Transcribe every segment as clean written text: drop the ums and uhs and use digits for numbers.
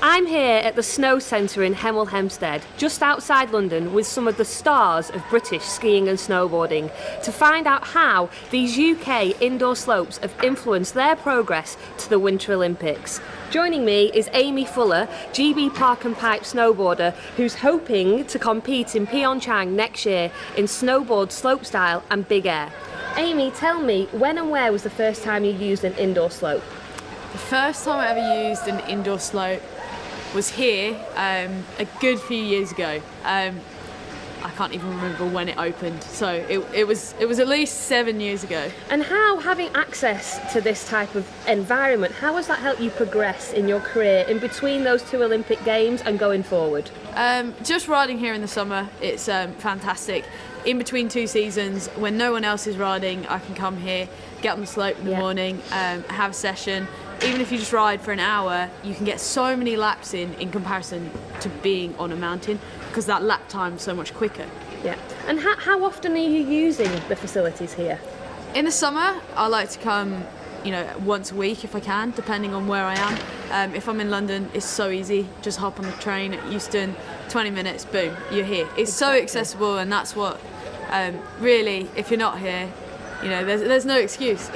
I'm here at the Snow Centre in Hemel Hempstead, just outside London, with some of the stars of British skiing and snowboarding, to find out how these UK indoor slopes have influenced their progress to the Winter Olympics. Joining me is Aimee Fuller, GB Park and Pipe snowboarder, who's hoping to compete in Pyeongchang next year in snowboard, slopestyle and big air. Aimee, tell me, when and where was the first time you used an indoor slope? The first time I ever used an indoor slope was here a good few years ago. I can't even remember when it opened, so it was at least 7 years ago. And how, having access to this type of environment, how has that helped you progress in your career in between those two Olympic Games and going forward? Just riding here in the summer, it's fantastic. In between two seasons, when no one else is riding, I can come here, get on the slope in the morning, have a session. Even if you just ride for an hour, you can get so many laps in comparison to being on a mountain, because that lap time's so much quicker. Yeah. And how often are you using the facilities here? In the summer, I like to come, once a week if I can, depending on where I am. If I'm in London, it's so easy. Just hop on the train at Euston, 20 minutes, boom, you're here. It's so accessible, and that's what really, if you're not here, there's no excuse.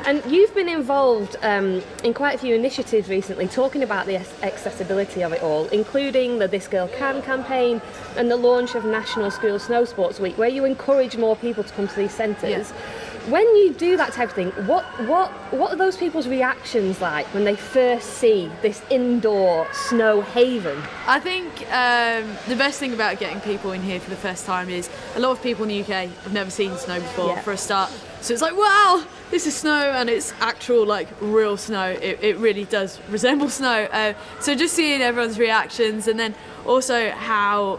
And you've been involved in quite a few initiatives recently talking about the accessibility of it all, including the This Girl Can campaign and the launch of National School Snow Sports Week, where you encourage more people to come to these centres. Yeah. When you do that type of thing, what are those people's reactions like when they first see this indoor snow haven? I think the best thing about getting people in here for the first time is a lot of people in the UK have never seen snow before, for a start. So it's like, wow, this is snow, and it's actual, real snow. It really does resemble snow. So just seeing everyone's reactions, and then also how,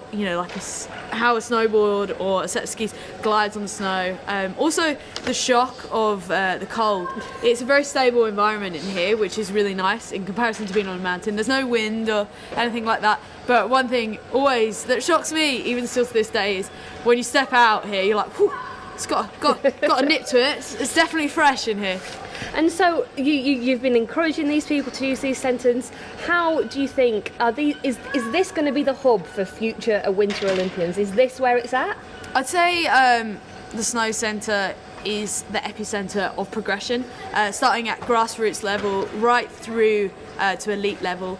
how a snowboard or a set of skis glides on the snow. Also the shock of the cold. It's a very stable environment in here, which is really nice in comparison to being on a mountain. There's no wind or anything like that. But one thing always that shocks me, even still to this day, is when you step out here, you're like, whew, it's got a nip to it. It's definitely fresh in here. And so you've been encouraging these people to use these centres. How do you think is this going to be the hub for future Winter Olympians? Is this where it's at? I'd say the Snow Centre is the epicentre of progression, starting at grassroots level right through to elite level.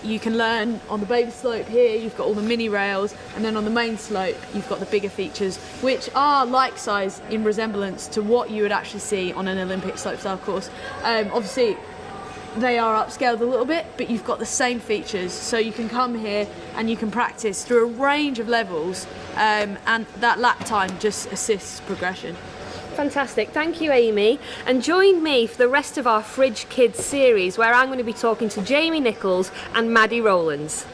You can learn on the baby slope here, you've got all the mini rails, and then on the main slope you've got the bigger features, which are like size in resemblance to what you would actually see on an Olympic slopestyle course. Obviously they are upscaled a little bit, but you've got the same features, so you can come here and you can practice through a range of levels, and that lap time just assists progression. Fantastic, thank you Aimee, and join me for the rest of our Fridge Kids series, where I'm going to be talking to Jamie Nichols and Maddie Rowlands.